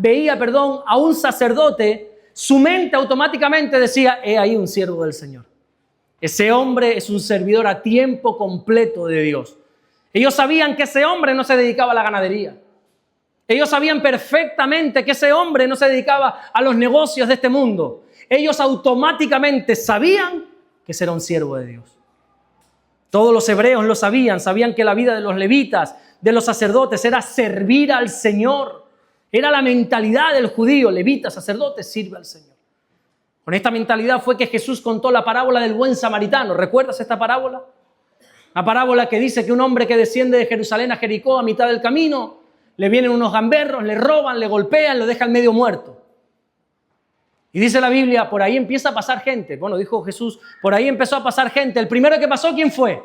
a un sacerdote, su mente automáticamente decía, he ahí un siervo del Señor. Ese hombre es un servidor a tiempo completo de Dios. Ellos sabían que ese hombre no se dedicaba a la ganadería. Ellos sabían perfectamente que ese hombre no se dedicaba a los negocios de este mundo. Ellos automáticamente sabían que ese era un siervo de Dios. Todos los hebreos lo sabían que la vida de los levitas, de los sacerdotes, era servir al Señor. Era la mentalidad del judío, levita, sacerdote, sirve al Señor. Con esta mentalidad fue que Jesús contó la parábola del buen samaritano. ¿Recuerdas esta parábola? La parábola que dice que un hombre que desciende de Jerusalén a Jericó a mitad del camino, le vienen unos gamberros, le roban, le golpean, lo dejan medio muerto. Y dice la Biblia, por ahí empieza a pasar gente. Bueno, dijo Jesús, por ahí empezó a pasar gente. El primero que pasó, ¿quién fue?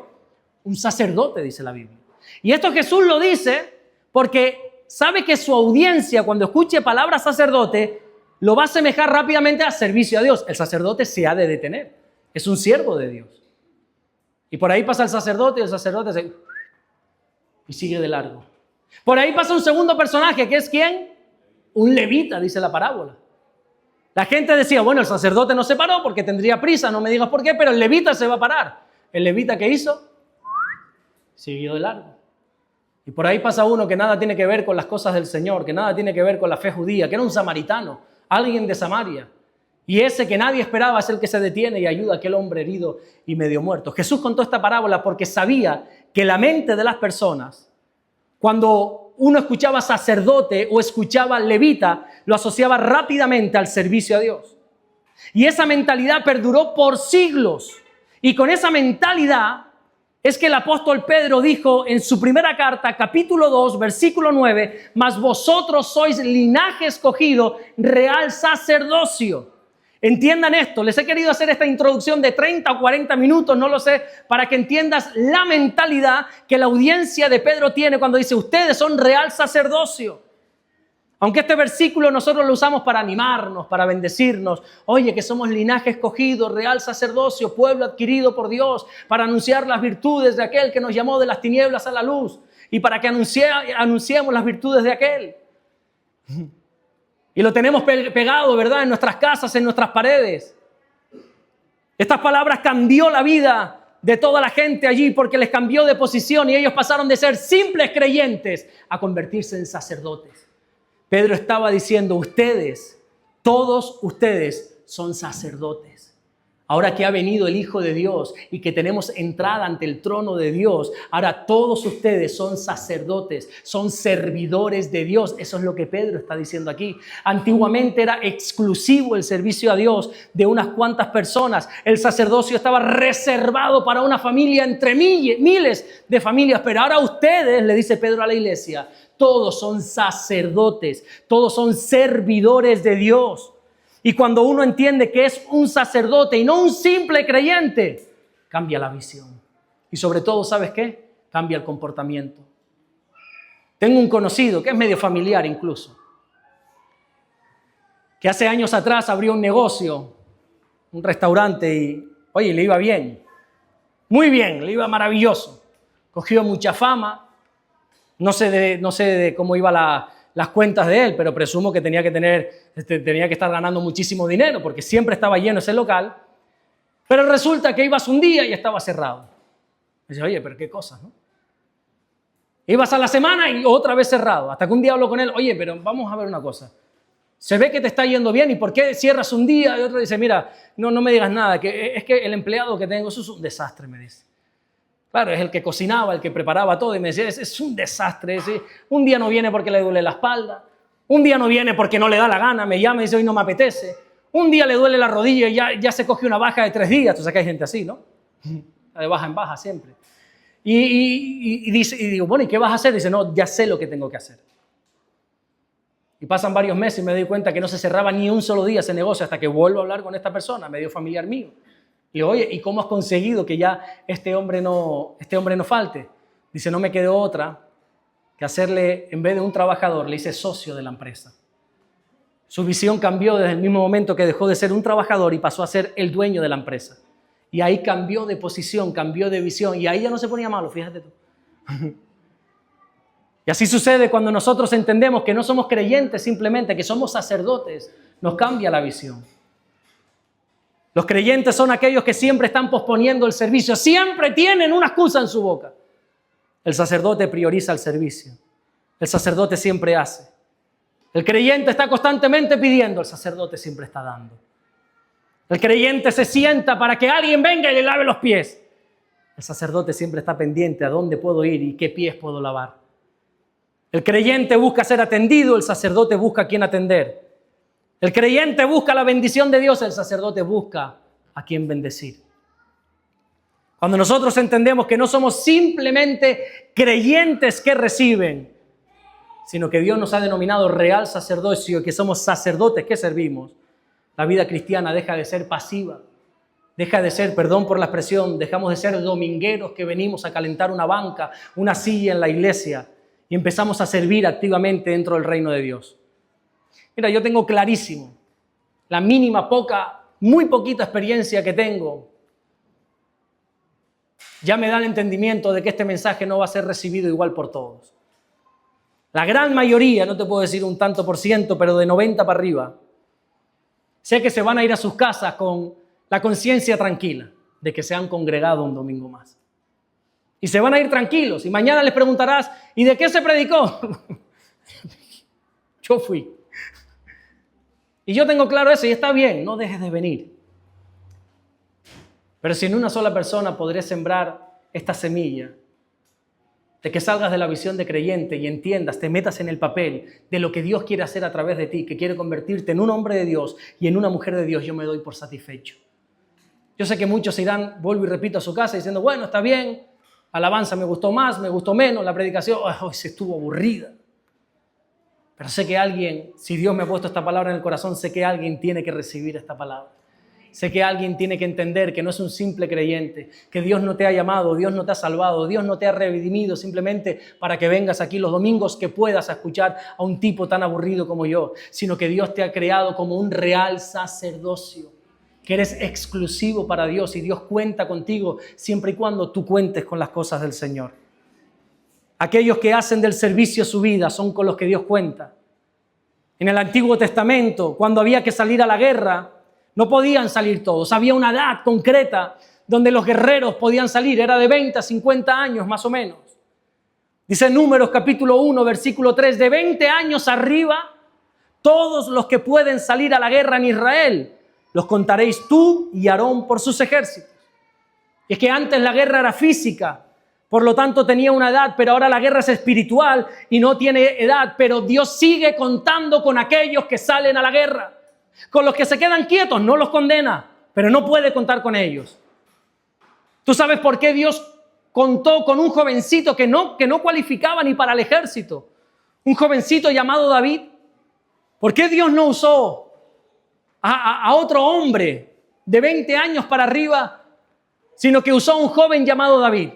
Un sacerdote, dice la Biblia. Y esto Jesús lo dice porque sabe que su audiencia, cuando escuche palabra sacerdote, lo va a asemejar rápidamente a servicio a Dios. El sacerdote se ha de detener. Es un siervo de Dios. Y por ahí pasa el sacerdote y el sacerdote se... y sigue de largo. Por ahí pasa un segundo personaje, que es ¿quién? Un levita, dice la parábola. La gente decía, bueno, el sacerdote no se paró porque tendría prisa, no me digas por qué, pero el levita se va a parar. ¿El levita qué hizo? Siguió de largo. Y por ahí pasa uno que nada tiene que ver con las cosas del Señor, que nada tiene que ver con la fe judía, que era un samaritano, alguien de Samaria. Y ese que nadie esperaba es el que se detiene y ayuda a aquel hombre herido y medio muerto. Jesús contó esta parábola porque sabía que la mente de las personas, cuando uno escuchaba sacerdote o escuchaba levita, lo asociaba rápidamente al servicio a Dios. Y esa mentalidad perduró por siglos. Y con esa mentalidad es que el apóstol Pedro dijo en su primera carta, capítulo 2, versículo 9, mas vosotros sois linaje escogido, real sacerdocio. Entiendan esto, les he querido hacer esta introducción de 30 o 40 minutos, no lo sé, para que entiendas la mentalidad que la audiencia de Pedro tiene cuando dice, ustedes son real sacerdocio. Aunque este versículo nosotros lo usamos para animarnos, para bendecirnos, oye, que somos linaje escogido, real sacerdocio, pueblo adquirido por Dios, para anunciar las virtudes de aquel que nos llamó de las tinieblas a la luz y para que anunciemos las virtudes de aquel. Y lo tenemos pegado, ¿verdad? En nuestras casas, en nuestras paredes. Estas palabras cambió la vida de toda la gente allí porque les cambió de posición y ellos pasaron de ser simples creyentes a convertirse en sacerdotes. Pedro estaba diciendo, ustedes, todos ustedes son sacerdotes. Ahora que ha venido el Hijo de Dios y que tenemos entrada ante el trono de Dios, ahora todos ustedes son sacerdotes, son servidores de Dios. Eso es lo que Pedro está diciendo aquí. Antiguamente era exclusivo el servicio a Dios de unas cuantas personas. El sacerdocio estaba reservado para una familia entre miles de familias. Pero ahora ustedes, le dice Pedro a la iglesia, todos son sacerdotes, todos son servidores de Dios. Y cuando uno entiende que es un sacerdote y no un simple creyente, cambia la visión. Y sobre todo, ¿sabes qué? Cambia el comportamiento. Tengo un conocido, que es medio familiar incluso, que hace años atrás abrió un negocio, un restaurante y, oye, le iba bien. Muy bien, le iba maravilloso. Cogió mucha fama. No sé de cómo iba las cuentas de él, pero presumo que tenía que estar ganando muchísimo dinero porque siempre estaba lleno ese local. Pero resulta que ibas un día y estaba cerrado. Dice, oye, pero qué cosas, ¿no? Ibas a la semana y otra vez cerrado. Hasta que un día hablo con él, oye, pero vamos a ver una cosa. Se ve que te está yendo bien y ¿por qué cierras un día? Y otro dice, mira, no me digas nada, que es que el empleado que tengo, eso es un desastre, me dice. Claro, es el que cocinaba, el que preparaba todo y me decía, es un desastre. Un día no viene porque le duele la espalda, un día no viene porque no le da la gana, me llama y dice, hoy no me apetece. Un día le duele la rodilla y ya se coge una baja de 3 días. Tú sabes que hay gente así, ¿no? De baja en baja siempre. Y digo, bueno, ¿y qué vas a hacer? Dice, no, ya sé lo que tengo que hacer. Y pasan varios meses y me doy cuenta que no se cerraba ni un solo día ese negocio hasta que vuelvo a hablar con esta persona, medio familiar mío. Y digo, oye, ¿y cómo has conseguido que ya este hombre no falte? Dice, no me quedó otra que hacerle, en vez de un trabajador, le hice socio de la empresa. Su visión cambió desde el mismo momento que dejó de ser un trabajador y pasó a ser el dueño de la empresa. Y ahí cambió de posición, cambió de visión y ahí ya no se ponía malo, fíjate tú. Y así sucede cuando nosotros entendemos que no somos creyentes simplemente, que somos sacerdotes, nos cambia la visión. Los creyentes son aquellos que siempre están posponiendo el servicio, siempre tienen una excusa en su boca. El sacerdote prioriza el servicio. El sacerdote siempre hace. El creyente está constantemente pidiendo, el sacerdote siempre está dando. El creyente se sienta para que alguien venga y le lave los pies. El sacerdote siempre está pendiente a dónde puedo ir y qué pies puedo lavar. El creyente busca ser atendido, el sacerdote busca a quién atender. El creyente busca la bendición de Dios, el sacerdote busca a quién bendecir. Cuando nosotros entendemos que no somos simplemente creyentes que reciben, sino que Dios nos ha denominado real sacerdocio, que somos sacerdotes que servimos, la vida cristiana deja de ser pasiva. Deja de ser, perdón por la expresión, dejamos de ser domingueros que venimos a calentar una banca, una silla en la iglesia y empezamos a servir activamente dentro del reino de Dios. Mira, yo tengo clarísimo, la mínima, muy poquita experiencia que tengo, ya me da el entendimiento de que este mensaje no va a ser recibido igual por todos. La gran mayoría, no te puedo decir un tanto por ciento, pero de 90 para arriba, sé que se van a ir a sus casas con la conciencia tranquila de que se han congregado un domingo más. Y se van a ir tranquilos. Y mañana les preguntarás, ¿y de qué se predicó? Yo fui. Y yo tengo claro eso y está bien, no dejes de venir. Pero si en una sola persona podré sembrar esta semilla de que salgas de la visión de creyente y entiendas, te metas en el papel de lo que Dios quiere hacer a través de ti, que quiere convertirte en un hombre de Dios y en una mujer de Dios, yo me doy por satisfecho. Yo sé que muchos irán, vuelvo y repito, a su casa diciendo, bueno, está bien, alabanza me gustó más, me gustó menos, la predicación, hoy se estuvo aburrida. Pero sé que alguien, si Dios me ha puesto esta palabra en el corazón, sé que alguien tiene que recibir esta palabra. Sé que alguien tiene que entender que no es un simple creyente, que Dios no te ha llamado, Dios no te ha salvado, Dios no te ha redimido simplemente para que vengas aquí los domingos que puedas a escuchar a un tipo tan aburrido como yo, sino que Dios te ha creado como un real sacerdocio, que eres exclusivo para Dios y Dios cuenta contigo siempre y cuando tú cuentes con las cosas del Señor. Aquellos que hacen del servicio su vida son con los que Dios cuenta. En el Antiguo Testamento, cuando había que salir a la guerra, no podían salir todos. Había una edad concreta donde los guerreros podían salir. Era de 20 a 50 años más o menos. Dice Números capítulo 1, versículo 3. De 20 años arriba, todos los que pueden salir a la guerra en Israel, los contaréis tú y Aarón por sus ejércitos. Y es que antes la guerra era física, por lo tanto tenía una edad, pero ahora la guerra es espiritual y no tiene edad. Pero Dios sigue contando con aquellos que salen a la guerra. Con los que se quedan quietos no los condena, pero no puede contar con ellos. ¿Tú sabes por qué Dios contó con un jovencito que no cualificaba ni para el ejército? Un jovencito llamado David. ¿Por qué Dios no usó a otro hombre de 20 años para arriba, sino que usó a un joven llamado David?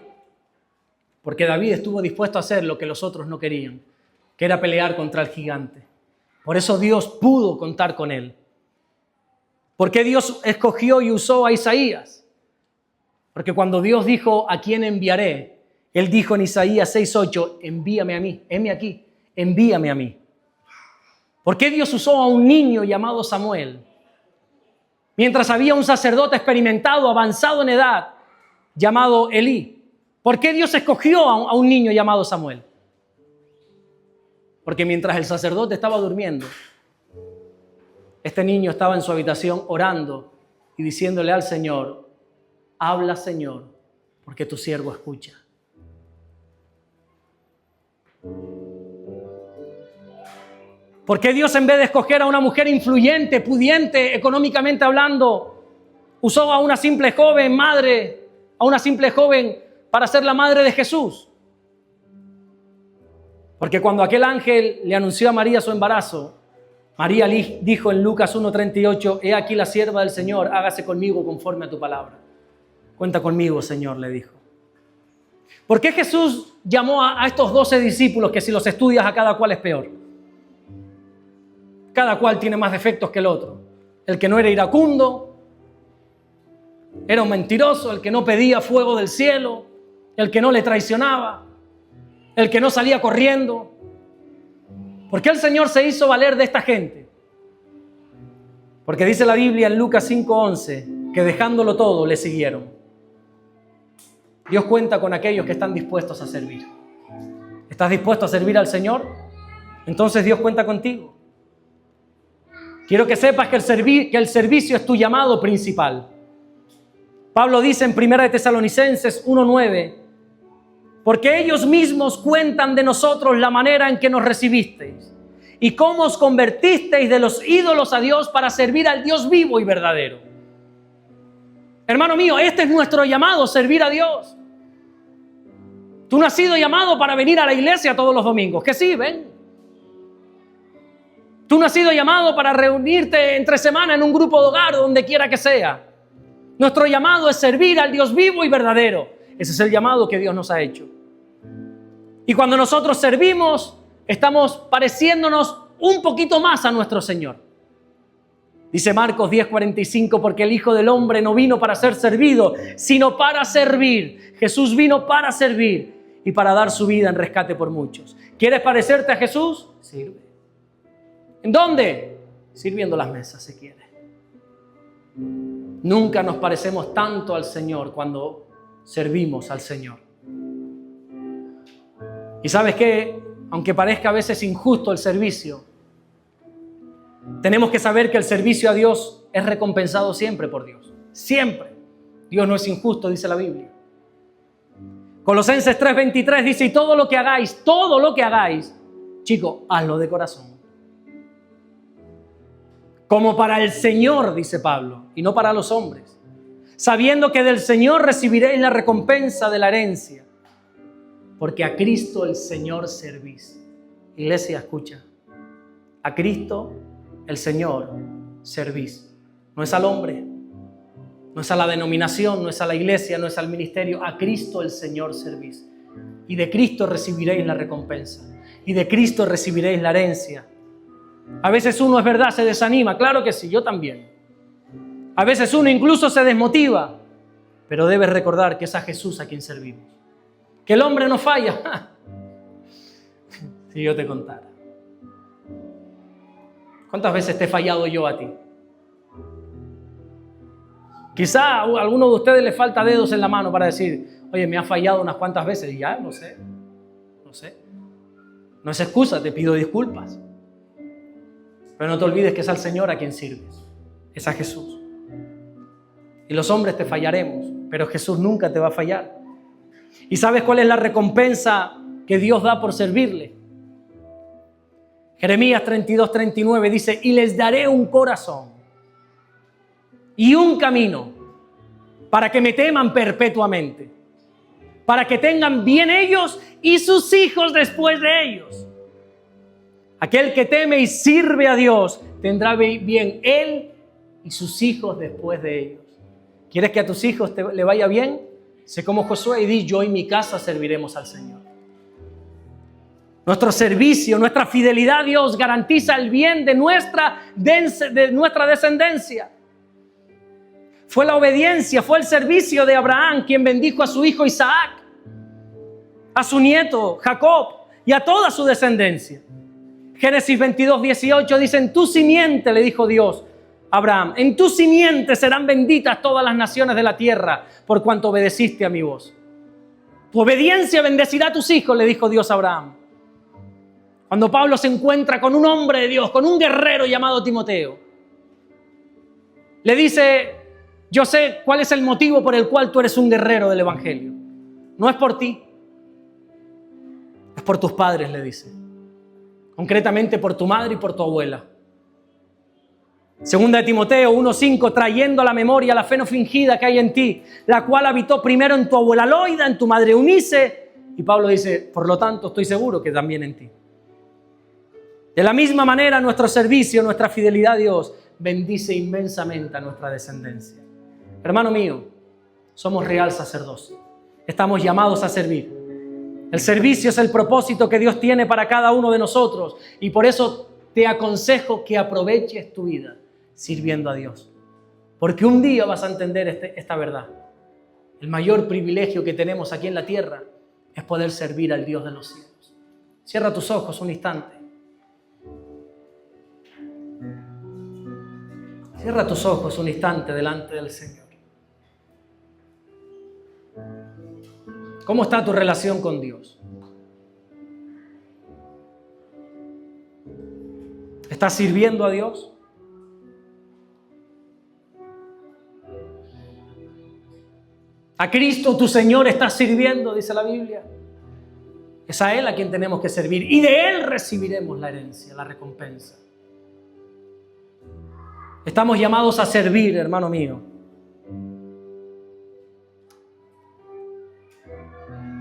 Porque David estuvo dispuesto a hacer lo que los otros no querían, que era pelear contra el gigante. Por eso Dios pudo contar con él. ¿Por qué Dios escogió y usó a Isaías? Porque cuando Dios dijo, ¿a quién enviaré? Él dijo en Isaías 6:8, envíame a mí, heme aquí, envíame a mí. ¿Por qué Dios usó a un niño llamado Samuel? Mientras había un sacerdote experimentado, avanzado en edad, llamado Elí. ¿Por qué Dios escogió a un niño llamado Samuel? Porque mientras el sacerdote estaba durmiendo, este niño estaba en su habitación orando y diciéndole al Señor, habla Señor, porque tu siervo escucha. ¿Por qué Dios en vez de escoger a una mujer influyente, pudiente, económicamente hablando, usó a una simple joven madre, a una simple joven para ser la madre de Jesús? Porque cuando aquel ángel le anunció a María su embarazo, María dijo en Lucas 1:38, he aquí la sierva del Señor, hágase conmigo conforme a tu palabra. Cuenta conmigo, Señor, le dijo. ¿Por qué Jesús llamó a estos 12 discípulos que si los estudias a cada cual es peor? Cada cual tiene más defectos que el otro. El que no era iracundo, era un mentiroso, el que no pedía fuego del cielo, el que no le traicionaba, el que no salía corriendo. ¿Por qué el Señor se hizo valer de esta gente? Porque dice la Biblia en Lucas 5:11 que dejándolo todo le siguieron. Dios cuenta con aquellos que están dispuestos a servir. ¿Estás dispuesto a servir al Señor? Entonces Dios cuenta contigo. Quiero que sepas que el servicio es tu llamado principal. Pablo dice en 1 Tesalonicenses 1:9, porque ellos mismos cuentan de nosotros la manera en que nos recibisteis y cómo os convertisteis de los ídolos a Dios para servir al Dios vivo y verdadero. Hermano mío, este es nuestro llamado, servir a Dios. Tú no has sido llamado para venir a la iglesia todos los domingos, que sí, ven. Tú no has sido llamado para reunirte entre semana en un grupo de hogar o donde quiera que sea. Nuestro llamado es servir al Dios vivo y verdadero. Ese es el llamado que Dios nos ha hecho. Y cuando nosotros servimos, estamos pareciéndonos un poquito más a nuestro Señor. Dice Marcos 10:45, porque el Hijo del Hombre no vino para ser servido, sino para servir. Jesús vino para servir y para dar su vida en rescate por muchos. ¿Quieres parecerte a Jesús? Sirve. ¿En dónde? Sirviendo las mesas, si quiere. Nunca nos parecemos tanto al Señor cuando servimos al Señor. Y ¿sabes qué? Aunque parezca a veces injusto el servicio, tenemos que saber que el servicio a Dios es recompensado siempre por Dios. Siempre. Dios no es injusto, dice la Biblia. Colosenses 3:23 dice, y todo lo que hagáis, chicos, hazlo de corazón. Como para el Señor, dice Pablo, y no para los hombres, sabiendo que del Señor recibiréis la recompensa de la herencia, porque a Cristo el Señor servís. Iglesia, escucha, a Cristo el Señor servís. No es al hombre, no es a la denominación, no es a la iglesia, no es al ministerio, a Cristo el Señor servís. Y de Cristo recibiréis la recompensa, y de Cristo recibiréis la herencia. A veces uno, es verdad, se desanima, claro que sí, yo también. A veces uno incluso se desmotiva, pero debes recordar que es a Jesús a quien servimos. Que el hombre no falla. Si yo te contara. ¿Cuántas veces te he fallado yo a ti? Quizá a alguno de ustedes le falta dedos en la mano para decir, oye, me ha fallado unas cuantas veces. Y ya, no sé. No es excusa, te pido disculpas. Pero no te olvides que es al Señor a quien sirves. Es a Jesús. Y los hombres te fallaremos, pero Jesús nunca te va a fallar. ¿Y sabes cuál es la recompensa que Dios da por servirle? Jeremías 32:39 dice, y les daré un corazón y un camino para que me teman perpetuamente, para que tengan bien ellos y sus hijos después de ellos. Aquel que teme y sirve a Dios tendrá bien él y sus hijos después de ellos. ¿Quieres que a tus hijos le vaya bien? Sé como Josué y di, yo y mi casa serviremos al Señor. Nuestro servicio, nuestra fidelidad a Dios garantiza el bien de nuestra descendencia. Fue la obediencia, fue el servicio de Abraham quien bendijo a su hijo Isaac, a su nieto Jacob y a toda su descendencia. Génesis 22:18 dice, en tu simiente, le dijo Dios a Abraham, en tu simiente serán benditas todas las naciones de la tierra por cuanto obedeciste a mi voz. Tu obediencia bendecirá a tus hijos, le dijo Dios a Abraham. Cuando Pablo se encuentra con un hombre de Dios, con un guerrero llamado Timoteo, le dice, yo sé cuál es el motivo por el cual tú eres un guerrero del Evangelio. No es por ti, es por tus padres, le dice. Concretamente por tu madre y por tu abuela. Segunda de Timoteo 1:5, trayendo a la memoria la fe no fingida que hay en ti, la cual habitó primero en tu abuela Loida, en tu madre Eunice. Y Pablo dice, por lo tanto estoy seguro que también en ti. De la misma manera nuestro servicio, nuestra fidelidad a Dios bendice inmensamente a nuestra descendencia. Hermano mío, somos real sacerdocio. Estamos llamados a servir. El servicio es el propósito que Dios tiene para cada uno de nosotros y por eso te aconsejo que aproveches tu vida sirviendo a Dios. Porque un día vas a entender esta verdad. El mayor privilegio que tenemos aquí en la tierra es poder servir al Dios de los cielos. Cierra tus ojos un instante. Cierra tus ojos un instante delante del Señor. ¿Cómo está tu relación con Dios? ¿Estás sirviendo a Dios? A Cristo tu Señor estás sirviendo, dice la Biblia. Es a Él a quien tenemos que servir y de Él recibiremos la herencia, la recompensa. Estamos llamados a servir, hermano mío.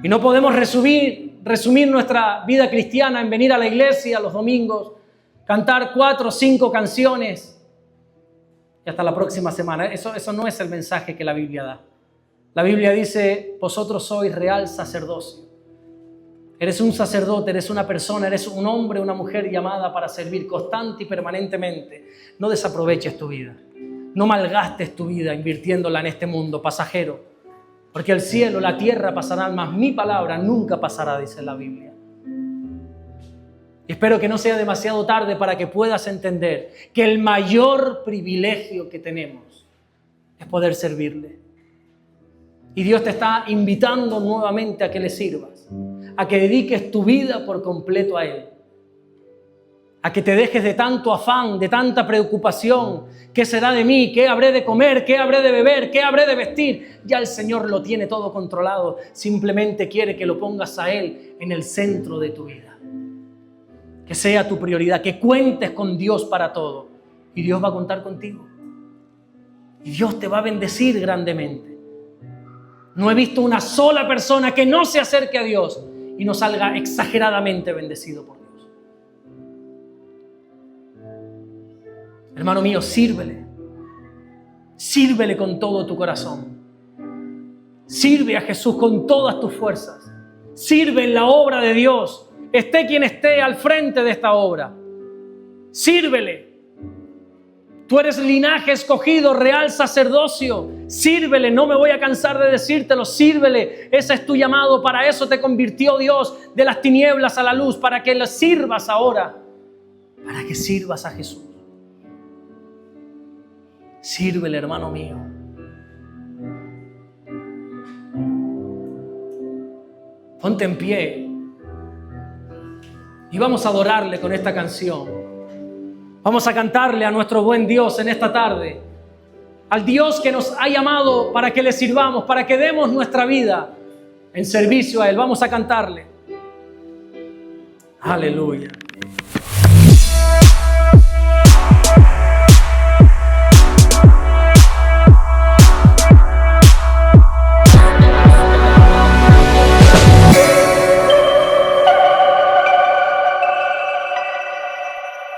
Y no podemos resumir nuestra vida cristiana en venir a la iglesia los domingos, cantar 4 o 5 canciones y hasta la próxima semana. Eso no es el mensaje que la Biblia da. La Biblia dice, vosotros sois real sacerdocio. Eres un sacerdote, eres una persona, eres un hombre, una mujer llamada para servir constante y permanentemente. No desaproveches tu vida. No malgastes tu vida invirtiéndola en este mundo pasajero. Porque el cielo, la tierra pasarán, mas mi palabra nunca pasará, dice la Biblia. Y espero que no sea demasiado tarde para que puedas entender que el mayor privilegio que tenemos es poder servirle. Y Dios te está invitando nuevamente a que le sirvas, a que dediques tu vida por completo a Él, a que te dejes de tanto afán, de tanta preocupación. ¿Qué será de mí? ¿Qué habré de comer? ¿Qué habré de beber? ¿Qué habré de vestir? Ya el Señor lo tiene todo controlado. Simplemente quiere que lo pongas a Él en el centro de tu vida. Que sea tu prioridad, que cuentes con Dios para todo. Y Dios va a contar contigo. Y Dios te va a bendecir grandemente. No he visto una sola persona que no se acerque a Dios y no salga exageradamente bendecido por Dios. Hermano mío, sírvele. Sírvele con todo tu corazón. Sirve a Jesús con todas tus fuerzas. Sirve en la obra de Dios. Esté quien esté al frente de esta obra. Sírvele. Tú eres linaje escogido, real sacerdocio. Sírvele, no me voy a cansar de decírtelo, sírvele. Ese es tu llamado, para eso te convirtió Dios de las tinieblas a la luz, para que le sirvas ahora, para que sirvas a Jesús. Sírvele, hermano mío. Ponte en pie y vamos a adorarle con esta canción. Vamos a cantarle a nuestro buen Dios en esta tarde, al Dios que nos ha llamado para que le sirvamos, para que demos nuestra vida en servicio a Él. Vamos a cantarle. Aleluya.